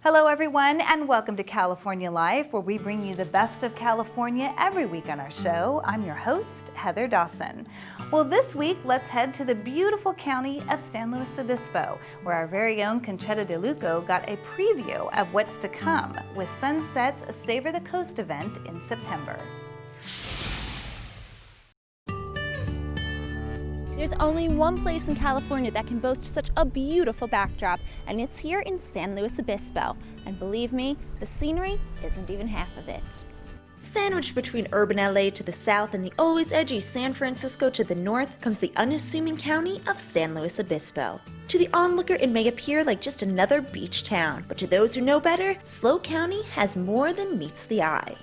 Hello everyone, and welcome to California Life, where we bring you the best of California every week on our show. I'm your host, Heather Dawson. Well, this week, let's head to the beautiful county of San Luis Obispo, where our very own Conchetta DeLuco got a preview of what's to come with Sunset's Savor the Coast event in September. There's only one place in California that can boast such a beautiful backdrop, and it's here in San Luis Obispo. And believe me, the scenery isn't even half of it. Sandwiched between urban LA to the south and the always edgy San Francisco to the north comes the unassuming county of San Luis Obispo. To the onlooker, it may appear like just another beach town, but to those who know better, SLO County has more than meets the eye.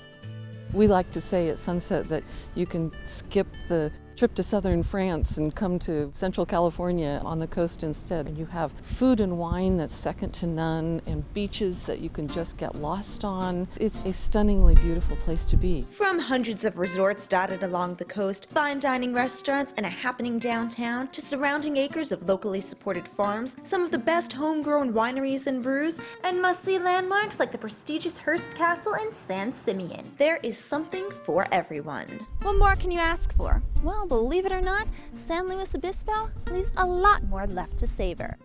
We like to say at Sunset that you can skip the trip to southern France and come to Central California on the coast instead. And you have food and wine that's second to none, and beaches that you can just get lost on. It's a stunningly beautiful place to be. From hundreds of resorts dotted along the coast, fine dining restaurants, and a happening downtown, to surrounding acres of locally supported farms, some of the best homegrown wineries and brews, and must-see landmarks like the prestigious Hearst Castle in San Simeon. There is something for everyone. What more can you ask for? Well, believe it or not, San Luis Obispo leaves a lot more left to savor.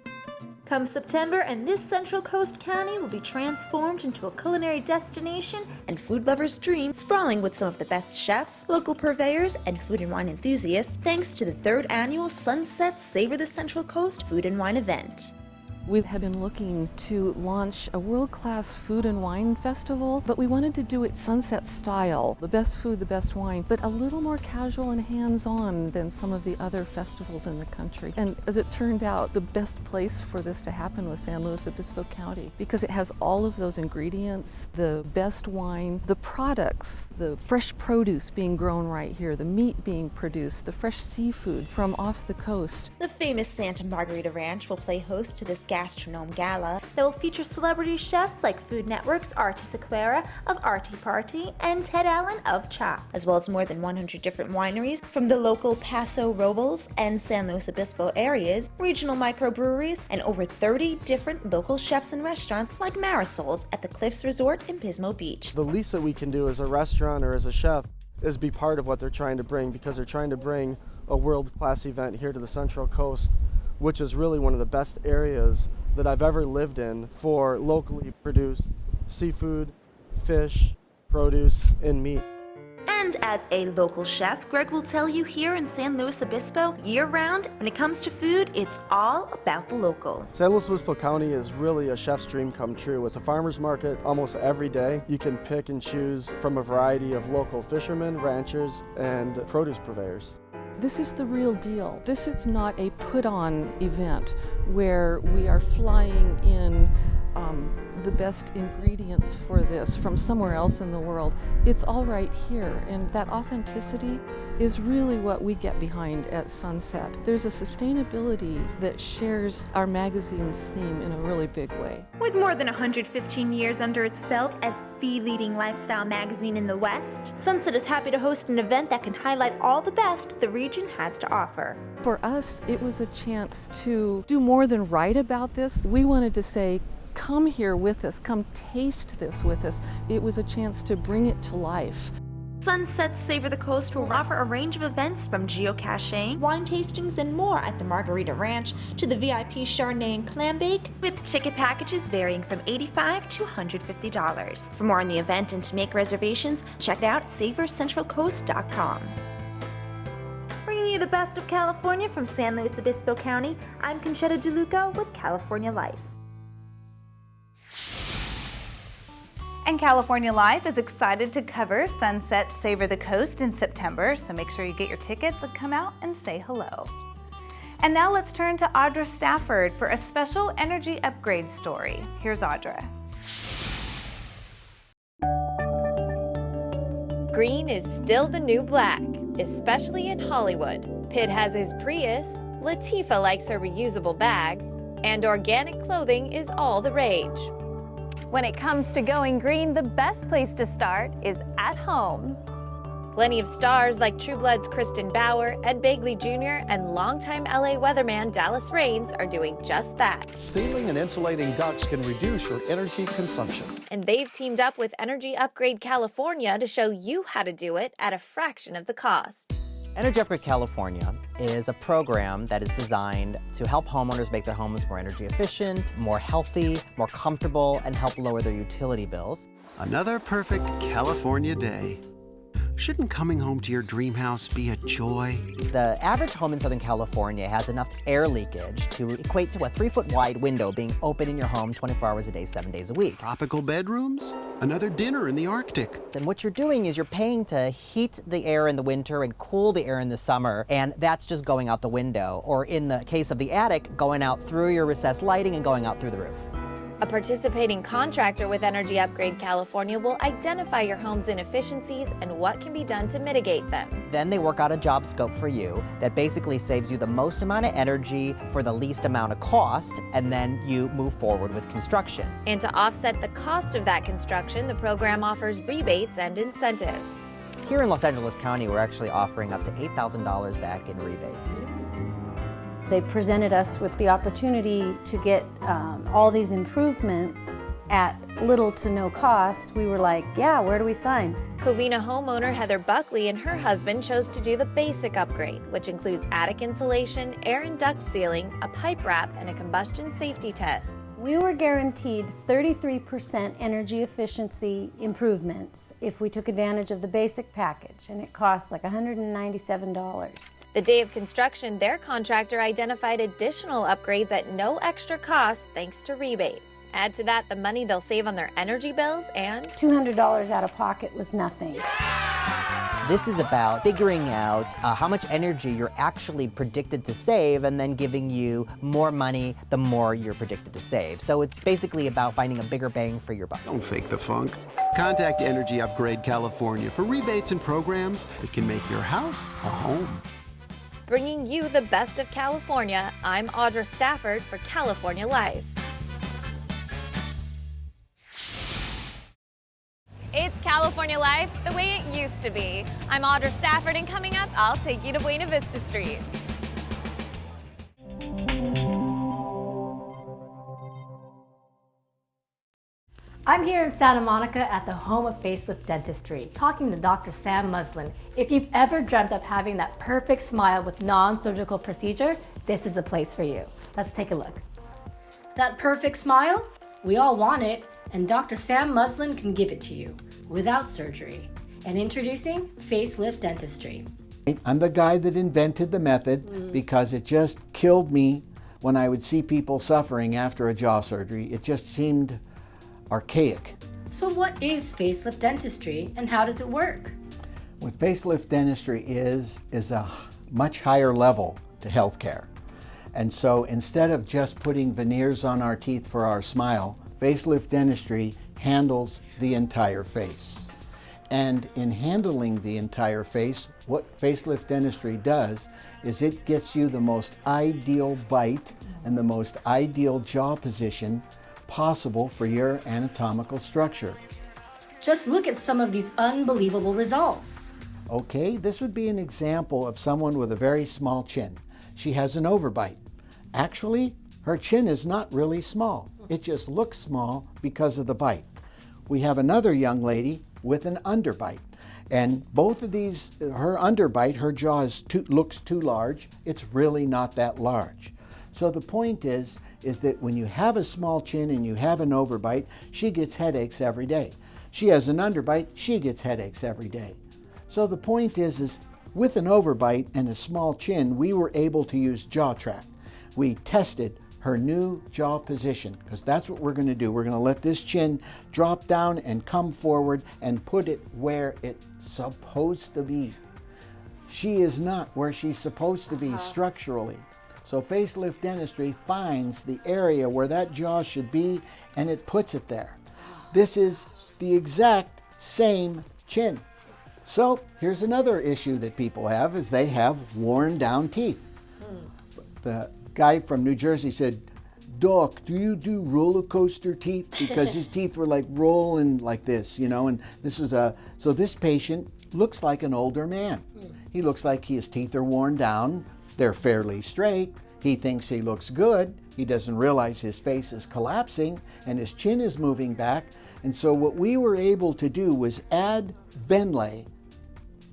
Come September, and this Central Coast county will be transformed into a culinary destination and food lovers' dream, sprawling with some of the best chefs, local purveyors, and food and wine enthusiasts, thanks to the 3rd annual Sunset Savor the Central Coast Food and Wine event. We had been looking to launch a world-class food and wine festival, but we wanted to do it Sunset style. The best food, the best wine, but a little more casual and hands-on than some of the other festivals in the country. And as it turned out, the best place for this to happen was San Luis Obispo County, because it has all of those ingredients, the best wine, the products, the fresh produce being grown right here, the meat being produced, the fresh seafood from off the coast. The famous Santa Margarita Ranch will play host to this Gastronome Gala that will feature celebrity chefs like Food Network's Artie Sequeira of Artie Party and Ted Allen of Chop, as well as more than 100 different wineries from the local Paso Robles and San Luis Obispo areas, regional microbreweries, and over 30 different local chefs and restaurants like Marisol's at the Cliffs Resort in Pismo Beach. The least that we can do as a restaurant or as a chef is be part of what they're trying to bring, because they're trying to bring a world-class event here to the Central Coast, which is really one of the best areas that I've ever lived in for locally produced seafood, fish, produce, and meat. And as a local chef, Greg will tell you here in San Luis Obispo, year-round, when it comes to food, it's all about the local. San Luis Obispo County is really a chef's dream come true. With a farmer's market almost every day, you can pick and choose from a variety of local fishermen, ranchers, and produce purveyors. This is the real deal. This is not a put-on event where we are flying in the best ingredients for this from somewhere else in the world. It's all right here, and that authenticity is really what we get behind at Sunset. There's a sustainability that shares our magazine's theme in a really big way. With more than 115 years under its belt as the leading lifestyle magazine in the West, Sunset is happy to host an event that can highlight all the best the region has to offer. For us, it was a chance to do more than write about this. We wanted to say, come here with us, come taste this with us. It was a chance to bring it to life. Sunset Savor the Coast will offer a range of events from geocaching, wine tastings, and more at the Margarita Ranch to the VIP Chardonnay and Clam Bake, with ticket packages varying from $85 to $150. For more on the event and to make reservations, check out SavorCentralCoast.com. Bringing you the best of California from San Luis Obispo County, I'm Conchetta DeLuco with California Life. And California Life is excited to cover Sunset Savor the Coast in September, so make sure you get your tickets and come out and say hello. And now let's turn to Audra Stafford for a special energy upgrade story. Here's Audra. Green is still the new black, especially in Hollywood. Pitt has his Prius, Latifah likes her reusable bags, and organic clothing is all the rage. When it comes to going green, the best place to start is at home. Plenty of stars like True Blood's Kristen Bauer, Ed Begley Jr., and longtime LA weatherman Dallas Raines are doing just that. Sealing and insulating ducts can reduce your energy consumption. And they've teamed up with Energy Upgrade California to show you how to do it at a fraction of the cost. Energy Upgrade California is a program that is designed to help homeowners make their homes more energy efficient, more healthy, more comfortable, and help lower their utility bills. Another perfect California day. Shouldn't coming home to your dream house be a joy? The average home in Southern California has enough air leakage to equate to a 3-foot wide window being open in your home 24 hours a day, 7 days a week. Tropical bedrooms? Another dinner in the Arctic. And what you're doing is you're paying to heat the air in the winter and cool the air in the summer, and that's just going out the window. Or in the case of the attic, going out through your recessed lighting and going out through the roof. A participating contractor with Energy Upgrade California will identify your home's inefficiencies and what can be done to mitigate them. Then they work out a job scope for you that basically saves you the most amount of energy for the least amount of cost, and then you move forward with construction. And to offset the cost of that construction, the program offers rebates and incentives. Here in Los Angeles County, we're actually offering up to $8,000 back in rebates. They presented us with the opportunity to get all these improvements at little to no cost. We were like, yeah, where do we sign? Covina homeowner Heather Buckley and her husband chose to do the basic upgrade, which includes attic insulation, air and duct sealing, a pipe wrap, and a combustion safety test. We were guaranteed 33% energy efficiency improvements if we took advantage of the basic package, and it cost like $197. The day of construction, their contractor identified additional upgrades at no extra cost thanks to rebates. Add to that the money they'll save on their energy bills, and $200 out of pocket was nothing. This is about figuring out how much energy you're actually predicted to save and then giving you more money the more you're predicted to save. So it's basically about finding a bigger bang for your buck. Don't fake the funk. Contact Energy Upgrade California for rebates and programs that can make your house a home. bringing you the best of California, I'm Audra Stafford for California Life. It's California Life the way it used to be. I'm Audra Stafford, and coming up, I'll take you to Buena Vista Street. I'm here in Santa Monica at the home of Facelift Dentistry, talking to Dr. Sam Muslin. If you've ever dreamt of having that perfect smile with non-surgical procedure, this is a place for you. Let's take a look. That perfect smile? We all want it, and Dr. Sam Muslin can give it to you without surgery. And introducing Facelift Dentistry. I'm the guy that invented the method because it just killed me when I would see people suffering after a jaw surgery. It just seemed archaic. So what is facelift dentistry and how does it work? What facelift dentistry is a much higher level to healthcare. And so instead of just putting veneers on our teeth for our smile, facelift dentistry handles the entire face. And in handling the entire face, what facelift dentistry does is it gets you the most ideal bite and the most ideal jaw position possible for your anatomical structure. Just look at some of these unbelievable results. Okay, this would be an example of someone with a very small chin. She has an overbite. Actually, her chin is not really small. It just looks small because of the bite. We have another young lady with an underbite. And both of these, her underbite, her jaw looks too large. It's really not that large. So the point is that when you have a small chin and you have an overbite, she gets headaches every day. She has an underbite, she gets headaches every day. So the point is with an overbite and a small chin, we were able to use jaw track. We tested her new jaw position, because that's what we're going to do. We're going to let this chin drop down and come forward and put it where it's supposed to be. She is not where she's supposed to be structurally. So facelift dentistry finds the area where that jaw should be and it puts it there. This is the exact same chin. So here's another issue that people have is they have worn down teeth. The guy from New Jersey said, "Doc, do you do roller coaster teeth?" Because his teeth were like rolling like this, you know, and this was so this patient looks like an older man. He looks like his teeth are worn down. They're fairly straight. He thinks he looks good. He doesn't realize his face is collapsing and his chin is moving back. And so what we were able to do was add Venlay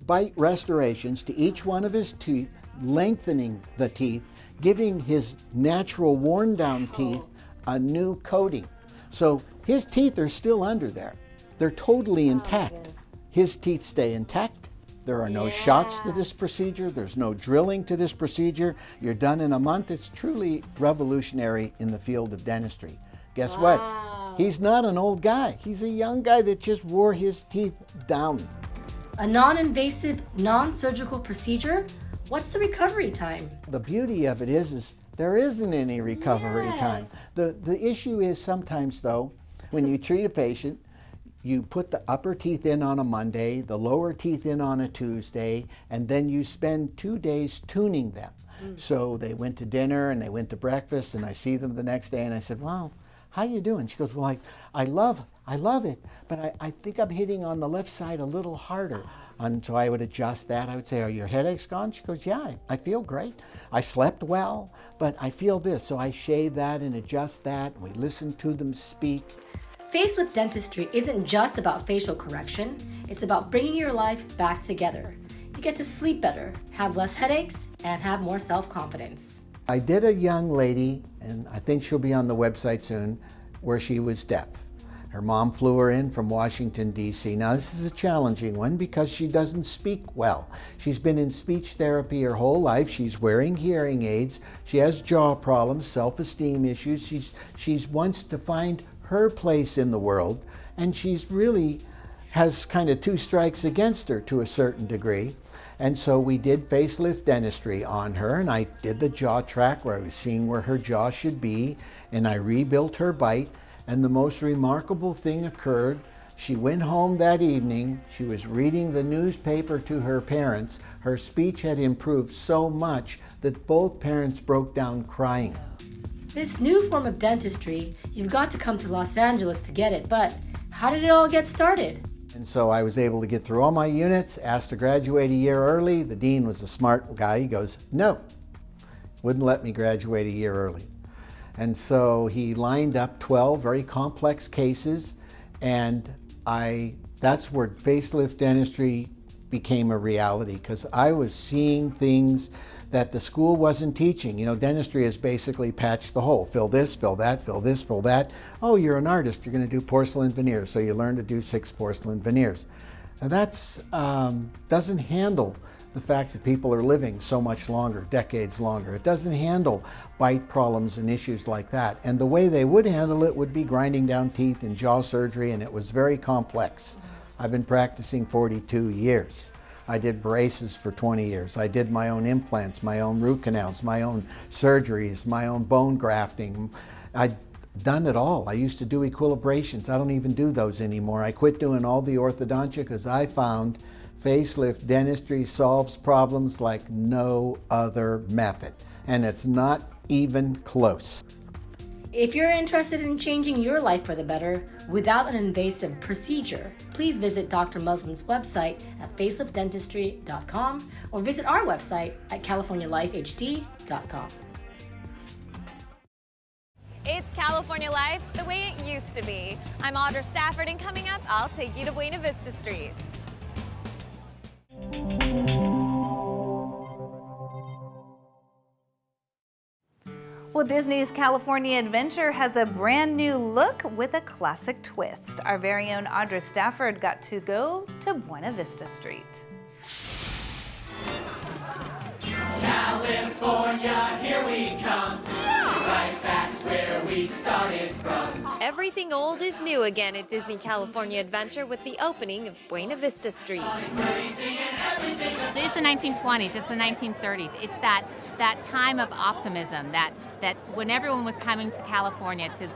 bite restorations to each one of his teeth, lengthening the teeth, giving his natural worn down teeth a new coating. So his teeth are still under there. They're totally intact. His teeth stay intact. There are no shots to this procedure. There's no drilling to this procedure. You're done in a month. It's truly revolutionary in the field of dentistry. Guess what? He's not an old guy. He's a young guy that just wore his teeth down. A non-invasive, non-surgical procedure? What's the recovery time? The beauty of it is there isn't any recovery time. The issue is sometimes, though, when you treat a patient, you put the upper teeth in on a Monday, the lower teeth in on a Tuesday, and then you spend 2 days tuning them. So they went to dinner and they went to breakfast, and I see them the next day and I said, "Wow, how you doing?" She goes, "Well, I love it, but I think I'm hitting on the left side a little harder." And so I would adjust that. I would say, "Are your headaches gone?" She goes, "Yeah, I feel great. I slept well, but I feel this." So I shave that and adjust that. We listen to them speak. Facelift dentistry isn't just about facial correction. It's about bringing your life back together. You get to sleep better, have less headaches, and have more self-confidence. I did a young lady, and I think she'll be on the website soon, where she was deaf. Her mom flew her in from Washington, D.C. Now, this is a challenging one because she doesn't speak well. She's been in speech therapy her whole life. She's wearing hearing aids. She has jaw problems, self-esteem issues. She wants to find her place in the world, and she's really has kind of 2 strikes against her to a certain degree. And so we did facelift dentistry on her, and I did the jaw track where I was seeing where her jaw should be, and I rebuilt her bite. And the most remarkable thing occurred. She went home that evening. She was reading the newspaper to her parents. Her speech had improved so much that both parents broke down crying. This new form of dentistry, you've got to come to Los Angeles to get it, but how did it all get started? And so I was able to get through all my units, asked to graduate a year early. The dean was a smart guy. He goes, "No," wouldn't let me graduate a year early. And so he lined up 12 very complex cases, and that's where facelift dentistry became a reality, because I was seeing things that the school wasn't teaching. You know, dentistry is basically patch the hole. Fill this, fill that, fill this, fill that. Oh, you're an artist, you're going to do porcelain veneers, so you learn to do 6 porcelain veneers. Now that's doesn't handle the fact that people are living so much longer, decades longer. It doesn't handle bite problems and issues like that. And the way they would handle it would be grinding down teeth and jaw surgery, and it was very complex. I've been practicing 42 years. I did braces for 20 years. I did my own implants, my own root canals, my own surgeries, my own bone grafting. I'd done it all. I used to do equilibrations. I don't even do those anymore. I quit doing all the orthodontia because I found facelift dentistry solves problems like no other method, and it's not even close. If you're interested in changing your life for the better without an invasive procedure, please visit Dr. Muslin's website at faceliftdentistry.com or visit our website at californialifehd.com. It's California Life, the way it used to be. I'm Audra Stafford, and coming up, I'll take you to Buena Vista Street. Well, Disney's California Adventure has a brand new look with a classic twist. Our very own Audra Stafford got to go to Buena Vista Street. California, here we come, right back where we started from. Everything old is new again at Disney California Adventure with the opening of Buena Vista Street. It's the 1920s, it's the 1930s. It's that time of optimism, that when everyone was coming to California to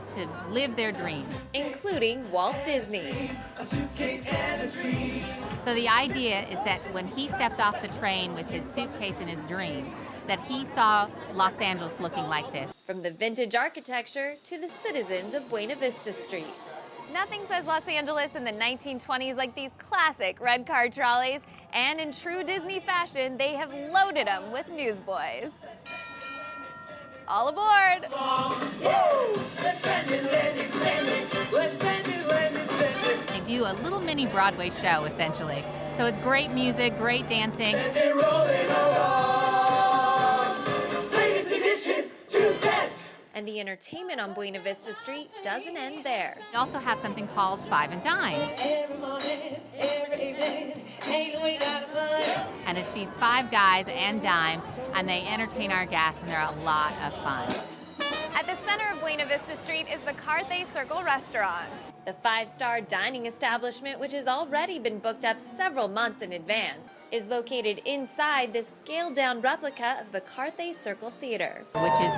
live their dreams. Including Walt Disney. A suitcase and a dream. So the idea is that when he stepped off the train with his suitcase and his dream, that he saw Los Angeles looking like this. From the vintage architecture to the citizens of Buena Vista Street. Nothing says Los Angeles in the 1920s like these classic red car trolleys, and in true Disney fashion, they have loaded them with newsboys. All aboard! They do a little mini Broadway show, essentially. So it's great music, great dancing. And the entertainment on Buena Vista Street doesn't end there. We also have something called Five and Dime. And it's these five guys and dime, and they entertain our guests, and they're a lot of fun. At the center of Buena Vista Street is the Carthay Circle restaurant. The five-star dining establishment, which has already been booked up several months in advance, is located inside this scaled-down replica of the Carthay Circle Theater, Which is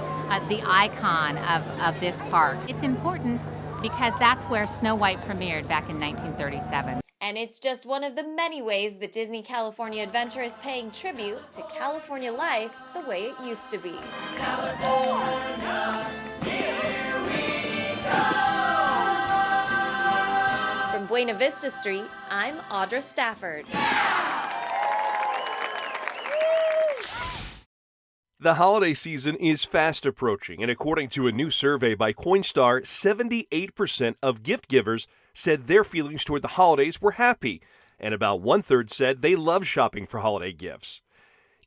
the icon of this park. It's important because that's where Snow White premiered back in 1937. And it's just one of the many ways that Disney California Adventure is paying tribute to California life the way it used to be. California, here we come. From Buena Vista Street, I'm Audra Stafford. The holiday season is fast approaching, and according to a new survey by Coinstar, 78% of gift givers said their feelings toward the holidays were happy, and about one-third said they love shopping for holiday gifts.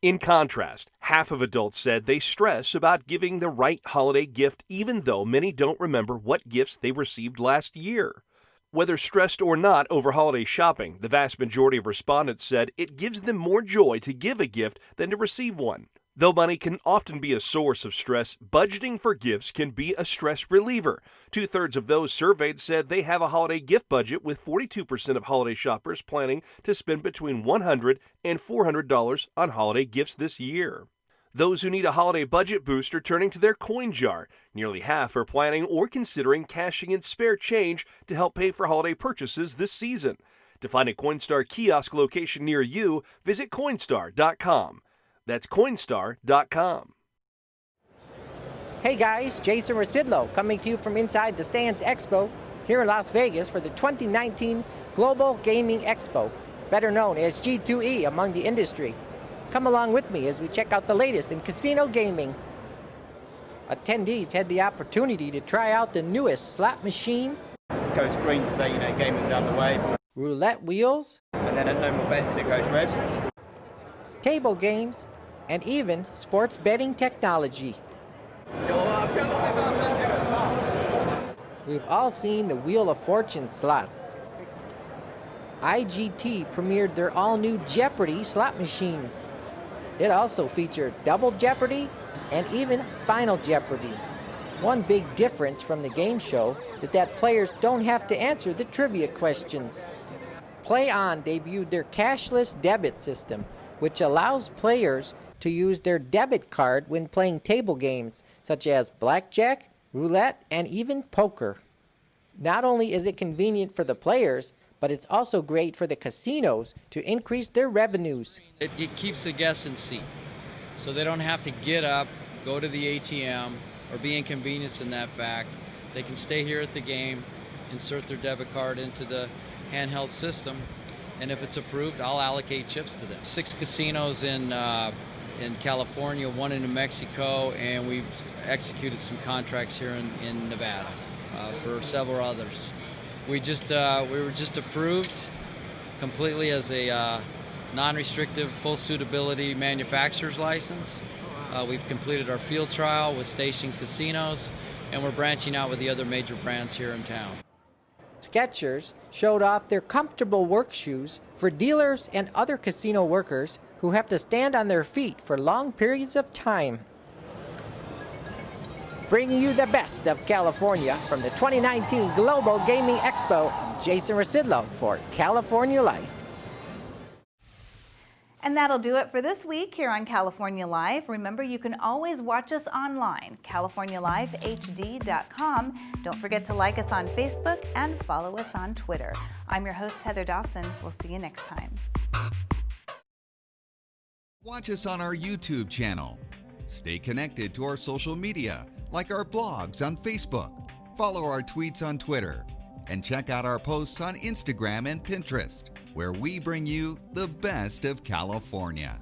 In contrast, half of adults said they stress about giving the right holiday gift, even though many don't remember what gifts they received last year. Whether stressed or not over holiday shopping, the vast majority of respondents said it gives them more joy to give a gift than to receive one. Though money can often be a source of stress, budgeting for gifts can be a stress reliever. Two-thirds of those surveyed said they have a holiday gift budget, with 42% of holiday shoppers planning to spend between $100 and $400 on holiday gifts this year. Those who need a holiday budget boost are turning to their coin jar. Nearly half are planning or considering cashing in spare change to help pay for holiday purchases this season. To find a Coinstar kiosk location near you, visit Coinstar.com. That's Coinstar.com. Hey guys, Jason Rasidlo coming to you from inside the Sands Expo here in Las Vegas for the 2019 Global Gaming Expo, better known as G2E among the industry. Come along with me as we check out the latest in casino gaming. Attendees had the opportunity to try out the newest slot machines. It goes green to say, gamers out of the way. Roulette wheels. And then at no more bets, it goes red. Table games, and even sports betting technology. We've all seen the Wheel of Fortune slots. IGT premiered their all-new Jeopardy slot machines. It also featured Double Jeopardy and even Final Jeopardy. One big difference from the game show is that players don't have to answer the trivia questions. Play On debuted their cashless debit system, which allows players to use their debit card when playing table games such as blackjack, roulette, and even poker. Not only is it convenient for the players, but it's also great for the casinos to increase their revenues. It keeps the guests in seat, so they don't have to get up, go to the ATM, or be inconvenienced in that fact. They can stay here at the game, insert their debit card into the handheld system, and if it's approved, I'll allocate chips to them. 6 casinos in California, 1 in New Mexico, and we've executed some contracts here in Nevada for several others. We were just approved completely as a non-restrictive full suitability manufacturer's license. We've completed our field trial with Station Casinos, and we're branching out with the other major brands here in town. Skechers showed off their comfortable work shoes for dealers and other casino workers who have to stand on their feet for long periods of time. Bringing you the best of California from the 2019 Global Gaming Expo, Jason Rasidlo for California Life. And that'll do it for this week here on California Live. Remember, you can always watch us online, CaliforniaLiveHD.com. Don't forget to like us on Facebook and follow us on Twitter. I'm your host, Heather Dawson. We'll see you next time. Watch us on our YouTube channel. Stay connected to our social media, like our blogs on Facebook. Follow our tweets on Twitter. And check out our posts on Instagram and Pinterest, where we bring you the best of California.